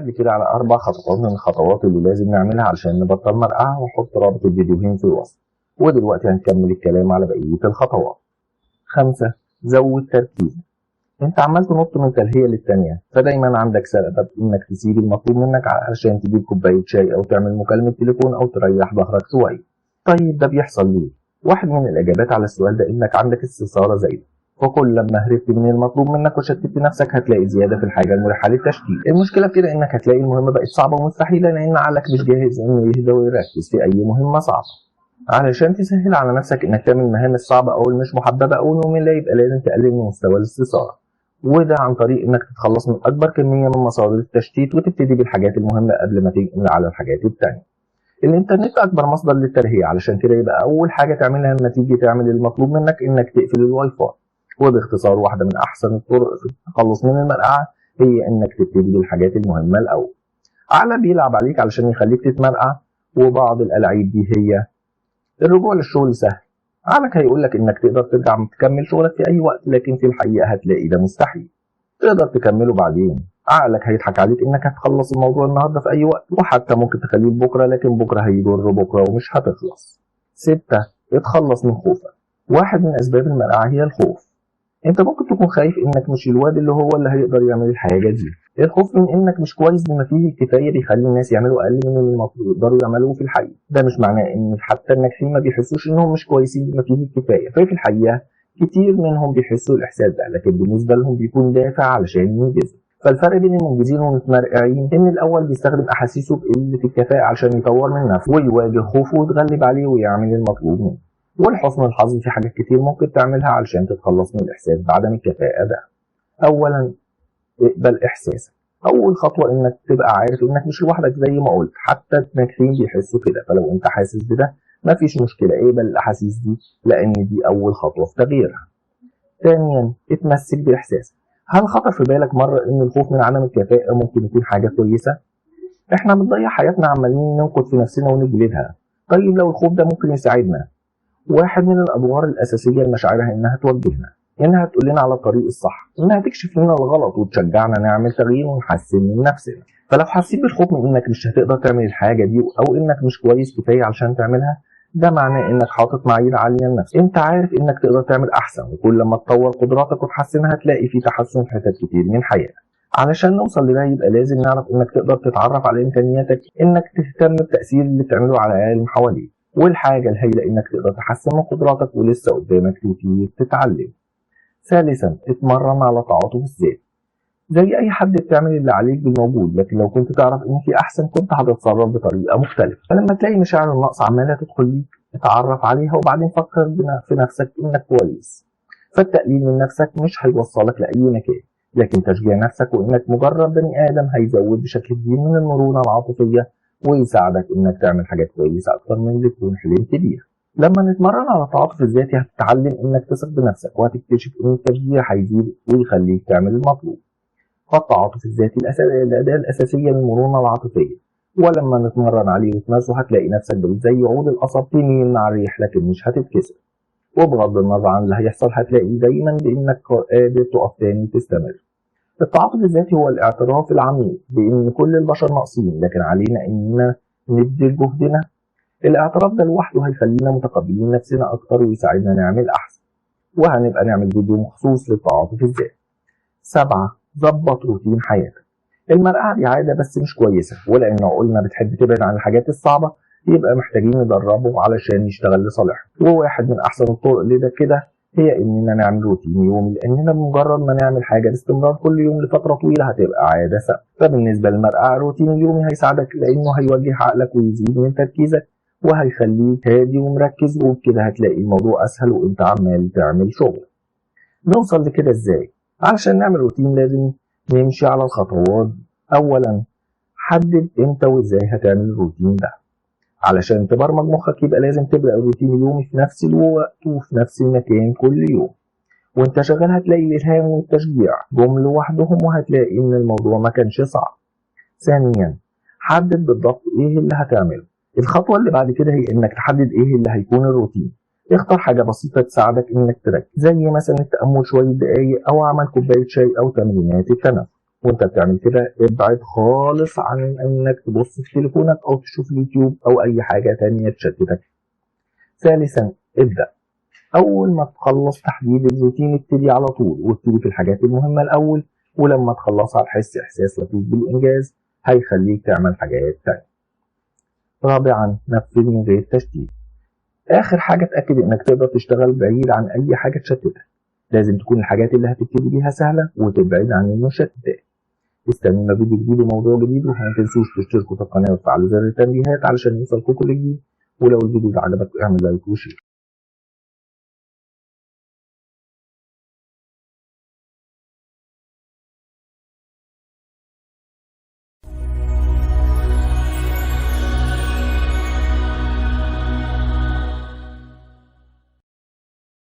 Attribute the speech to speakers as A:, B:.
A: لي كده على 4 خطوات من الخطوات اللي لازم نعملها علشان نبطل مرقعة، وحط رابط الفيديوهين في الوصف. ودلوقتي هنكمل الكلام على بقية الخطوات. 5. زود تركيزك. انت عمال تنط من تلهية للتانية، فدايما عندك سبب انك تسيب المطلوب منك علشان تجيب كوباية شاي او تعمل مكالمة تليفون او تريح ظهرك شوية. طيب ده بيحصل ليه؟ واحد من الاجابات على السؤال ده انك عندك استثارة زايدة، وكل لما هربت من المطلوب منك وشتت نفسك هتلاقي زيادة في الحاجة الملحة للتشتيت. المشكلة في كده انك هتلاقي المهمة بقت صعبة ومستحيلة لان عقلك مش جاهز انه يهدى ويركز في اي مهمة صعبة. علشان تسهل على نفسك انك تعمل المهام الصعبة او المش محببة او المملة يبقى لازم تقلل من مستوى الاستثارة، وده عن طريق انك تتخلص من اكبر كمية من مصادر التشتيت وتبتدي بالحاجات المهمة قبل ما تنقل على الحاجات التانية. الانترنت اكبر مصدر للترهية، علشان كده يبقى اول حاجة تعملها لما تيجي تعمل المطلوب منك انك تقفل الواي فاي. وباختصار واحدة من احسن الطرق في التخلص من المرقعة هي انك تبتدي بالحاجات المهمة الاول. عقلك بيلعب عليك علشان يخليك تتمرقع، وبعض الالعاب دي هي الرجوع للشغل سهل. عقلك هيقول لك انك تقدر ترجع تكمل شغلك في اي وقت، لكن في الحقيقة هتلاقي ده مستحيل. تقدر تكمله بعدين. عقلك هيضحك عليك انك هتخلص الموضوع النهارده في اي وقت، وحتى ممكن تخليه لبكره، لكن بكره هيجر بكره ومش هتخلص. 6. اتخلص من خوفك. واحد من اسباب المرقعة هي الخوف. انت ممكن تكون خايف انك مش الواد اللي هو اللي هيقدر يعمل الحاجة دي. الخوف من انك مش كويس بما فيه الكفاية بيخلي الناس يعملوا اقل من المطلوب يقدروا يعملوه في الحقيقة. ده مش معناه ان حتى الناجحين ما بيحسوش انهم مش كويسين بما فيه الكفاية، ففي الحقيقة كتير منهم بيحسوا الاحساس ده، لكن بالنسبة لهم بيكون دافع علشان ينجزوا. فالفرق بين المنجزين والمتمرقعين ان الاول بيستخدم احاسيسه بقلة الكفاءة علشان يطور من نفسه ويواجه خوفه ويتغلب عليه ويعمل المطلوب منه. ولحسن الحظ في حاجات كتير ممكن تعملها علشان تتخلص من الإحساس بعدم الكفاءة ده. أولا، اقبل إحساسك. أول خطوة إنك تبقى عارف إنك مش لوحدك زي ما قلت، حتى الناجحين بيحسوا كده، فلو أنت حاسس بده مفيش مشكلة، اقبل الأحاسيس دي لأن دي أول خطوة في تغييرها. ثانيا، اتمسك بإحساسك. هل خطر في بالك مرة إن الخوف من عدم الكفاءة ممكن يكون حاجة كويسة؟ إحنا بنضيع حياتنا عمالين ننقد في نفسنا ونجلدها. طيب لو الخوف ده ممكن يساعدنا؟ واحد من الادوار الاساسيه لمشاعرها انها توجهنا، انها تقول لنا على الطريق الصح، انها تكشف لنا الغلط وتشجعنا نعمل تغيير ونحسن من نفسنا. فلو حسيت بالخوف من انك مش هتقدر تعمل الحاجه دي او انك مش كويس كفايه علشان تعملها، ده معناه انك حاطط معايير عاليه لنفسك. انت عارف انك تقدر تعمل احسن، وكل لما تطور قدراتك وتحسنها هتلاقي في تحسن في حتت كتير من حياتك. علشان نوصل لده يبقى لازم نعرف انك تقدر تتعرف على امكانياتك، انك تهتم بالتاثير اللي بتعمله على العالم حواليك، والحاجة الهائلة إنك تقدر تحسن من قدراتك ولسه قدامك كتير تتعلم. ثالثا، اتمرن على تعاطف الذات. زي أي حد بتعمل اللي عليك بالموجود، لكن لو كنت تعرف إن في أحسن كنت هتتصرف بطريقة مختلفة. فلما تلاقي مشاعر النقص عمالة تدخل ليك اتعرف عليها وبعدين فكر في نفسك إنك كويس. فالتقليل من نفسك مش هيوصلك لأي مكان، لكن تشجيع نفسك وإنك مجرد بني آدم هيزود بشكل كبير من المرونة العاطفية ويساعدك انك تعمل حاجات كويسه اكتر من اللي تكون حلمت بيها. لما نتمرن على التعاطف الذاتي هتتعلم انك تثق بنفسك وهتكتشف ان التشجيع هيزيد ويخليك تعمل المطلوب. فالتعاطف الذاتي الاداه الاساسيه للمرونه العاطفيه، ولما نتمرن عليه وتمارسه هتلاقي نفسك زي عود القصب تميل مع الريح لكن مش هتتكسر. وبغض النظر عن اللي هيحصل هتلاقي دايما بانك قادر تقف تاني وتستمر. التعاطف الذاتي هو الاعتراف العميق بأن كل البشر ناقصين، لكن علينا أننا نبذل جهدنا. الاعتراف ده لوحده هيخلينا متقبلين نفسنا أكتر ويساعدنا نعمل أحسن، وهنبقى نعمل فيديو مخصوص للتعاطف الذاتي. 7. ظبط روتين حياتك. المرقعة دي عادة بس مش كويسة، ولأن عقولنا بتحب تبعد عن الحاجات الصعبة يبقى محتاجين ندربه علشان يشتغل لصالحنا. وواحد من أحسن الطرق لده كده هي اننا نعمل روتين يومي، لاننا بمجرد ما نعمل حاجه باستمرار كل يوم لفتره طويله هتبقى عاده ثابته. فبالنسبه للمرقعه الروتين اليومي هيساعدك لانه هيوجه عقلك ويزيد من تركيزك وهيخليك هادي ومركز، وبكده هتلاقي الموضوع اسهل وانت عمال تعمل شغل. نوصل لكده ازاي؟ علشان نعمل روتين لازم نمشي على الخطوات. اولا، حدد امتى وازاي هتعمل الروتين ده. علشان تبرمج مخك يبقى لازم تبدأ الروتين اليومي في نفس الوقت وفي نفس المكان كل يوم. وانت شغال هتلاقي الإلهام والتشجيع جم لوحدهم وهتلاقي ان الموضوع ما كانش صعب. ثانيا، حدد بالضبط ايه اللي هتعمله. الخطوة اللي بعد كده هي انك تحدد ايه اللي هيكون الروتين. اختار حاجة بسيطة تساعدك انك تركز، زي مثلا التأمل شوية دقايق او عمل كوباية شاي او تمرينات التنفس. وانت بتعمل كده ابعد خالص عن انك تبص في تليفونك او تشوف اليوتيوب او اي حاجة تانية تشتتك. ثالثا ابدأ. اول ما تخلص تحديد الروتين ابتدي على طول وابتدي في الحاجات المهمة الاول، ولما تخلصها هتحس احساس لطيف بالانجاز هيخليك تعمل حاجات تانية. رابعا نفذ من غير تشتيت. اخر حاجة اتأكد انك تقدر تشتغل بعيد عن اي حاجة تشتتك. لازم تكون الحاجات اللي هتبتدي بيها سهلة وتبعد عن المشتتات. استنونا فيديو جديد وموضوع جديد، وما تنسوش تشتركوا في القناة وتفعلوا زر التنبيهات علشان يوصلكوا كل جديد. ولو الفيديو ده عجبك اعمل لايك وشير.